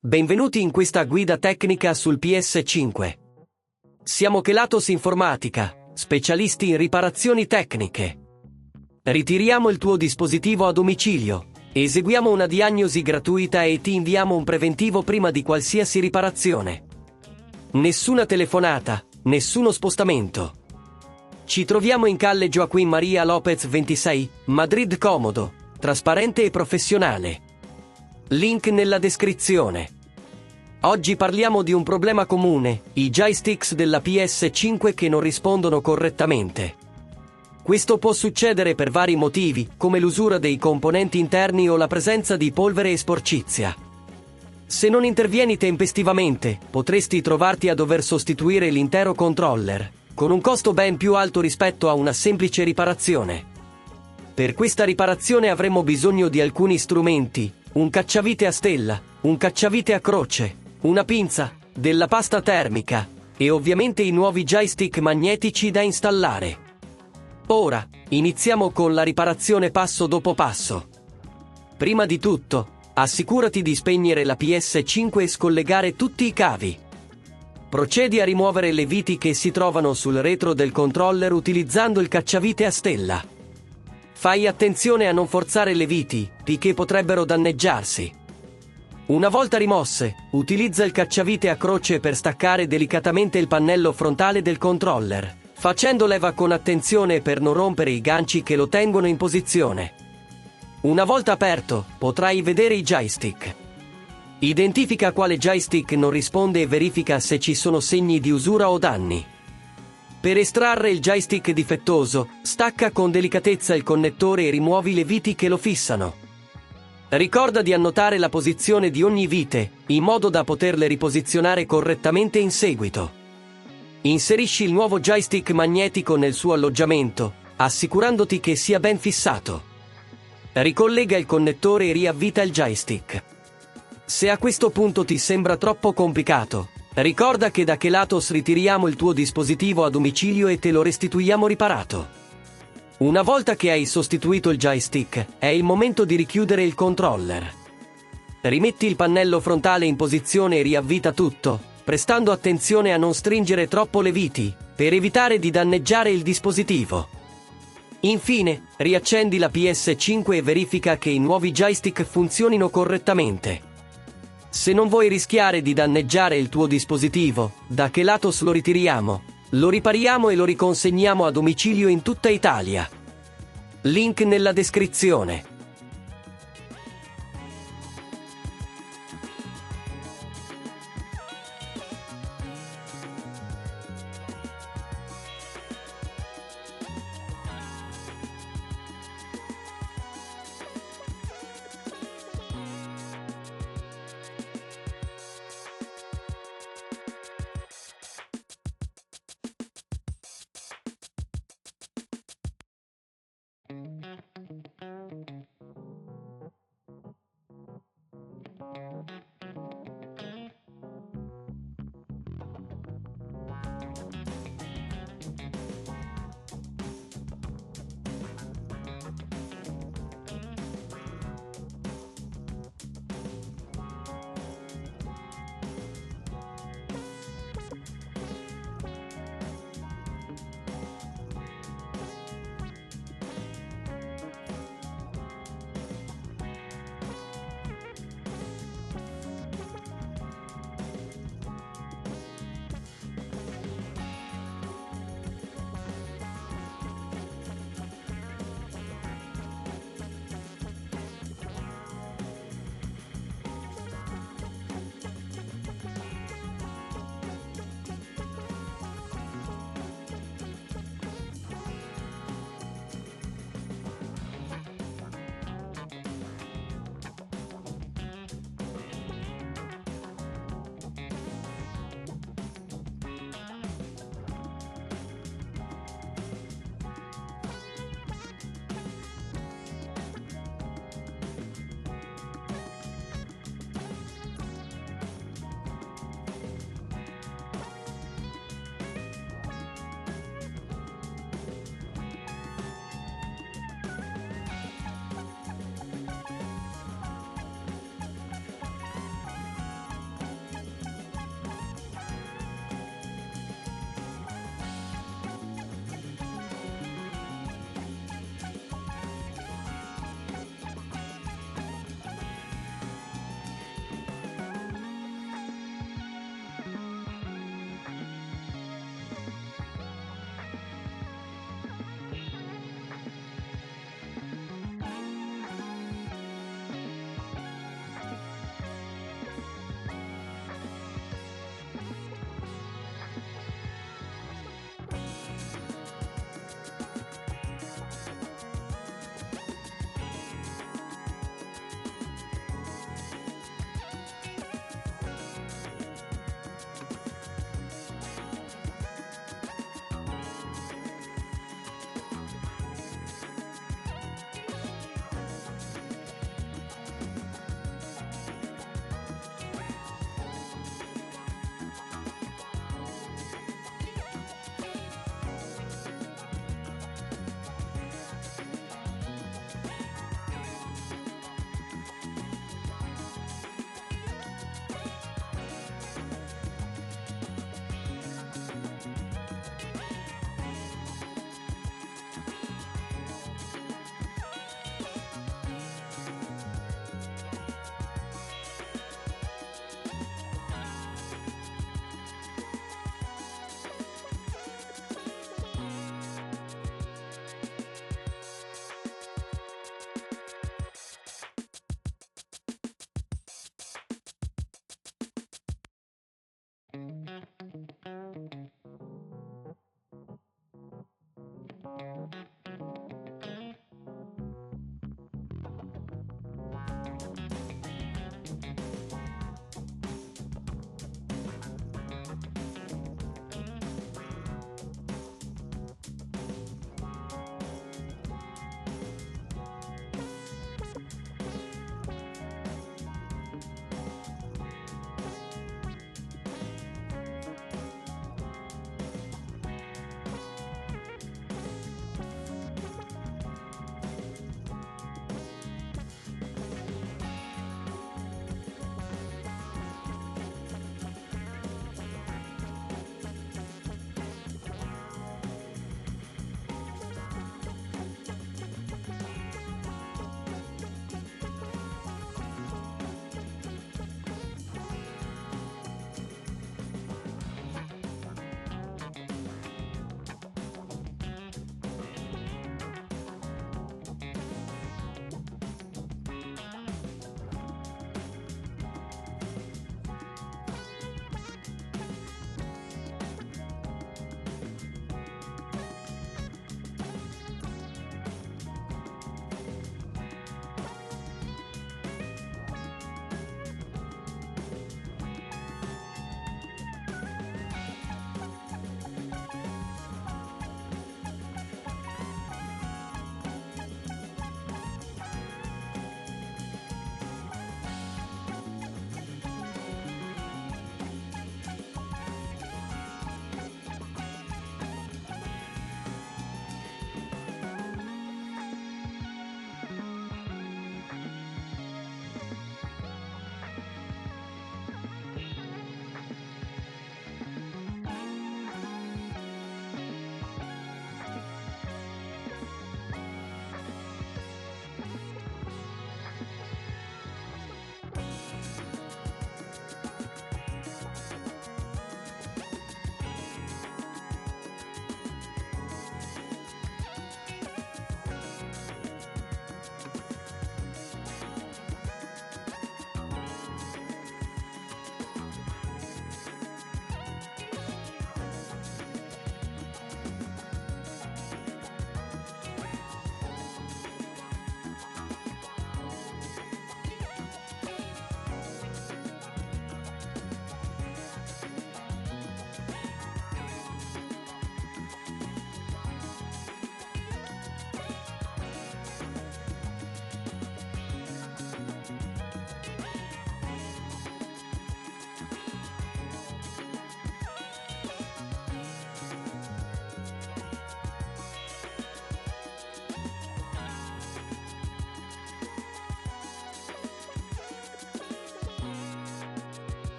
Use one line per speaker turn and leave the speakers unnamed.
Benvenuti in questa guida tecnica sul PS5. Siamo Kelatos Informatica, specialisti in riparazioni tecniche. Ritiriamo il tuo dispositivo a domicilio, eseguiamo una diagnosi gratuita e ti inviamo un preventivo prima di qualsiasi riparazione. Nessuna telefonata, nessuno spostamento. Ci troviamo in calle Joaquín María López 26, Madrid comodo, trasparente e professionale. Link nella descrizione. Oggi parliamo di un problema comune, i joysticks della PS5 che non rispondono correttamente. Questo può succedere per vari motivi, come l'usura dei componenti interni o la presenza di polvere e sporcizia. Se non intervieni tempestivamente, potresti trovarti a dover sostituire l'intero controller, con un costo ben più alto rispetto a una semplice riparazione. Per questa riparazione avremo bisogno di alcuni strumenti: un cacciavite a stella, un cacciavite a croce, una pinza, della pasta termica e ovviamente i nuovi joystick magnetici da installare. Ora, iniziamo con la riparazione passo dopo passo. Prima di tutto, assicurati di spegnere la PS5 e scollegare tutti i cavi. Procedi a rimuovere le viti che si trovano sul retro del controller utilizzando il cacciavite a stella. Fai attenzione a non forzare le viti, che potrebbero danneggiarsi. Una volta rimosse, utilizza il cacciavite a croce per staccare delicatamente il pannello frontale del controller, facendo leva con attenzione per non rompere i ganci che lo tengono in posizione. Una volta aperto, potrai vedere i joystick. Identifica quale joystick non risponde e verifica se ci sono segni di usura o danni. Per estrarre il joystick difettoso, stacca con delicatezza il connettore e rimuovi le viti che lo fissano. Ricorda di annotare la posizione di ogni vite, in modo da poterle riposizionare correttamente in seguito. Inserisci il nuovo joystick magnetico nel suo alloggiamento, assicurandoti che sia ben fissato. Ricollega il connettore e riavvita il joystick. Se a questo punto ti sembra troppo complicato, ricorda che da Kelatos ritiriamo il tuo dispositivo a domicilio e te lo restituiamo riparato. Una volta che hai sostituito il joystick, è il momento di richiudere il controller. Rimetti il pannello frontale in posizione e riavvita tutto, prestando attenzione a non stringere troppo le viti, per evitare di danneggiare il dispositivo. Infine, riaccendi la PS5 e verifica che i nuovi joystick funzionino correttamente. Se non vuoi rischiare di danneggiare il tuo dispositivo, da Kelatos lo ritiriamo, lo ripariamo e lo riconsegniamo a domicilio in tutta Italia. Link nella descrizione.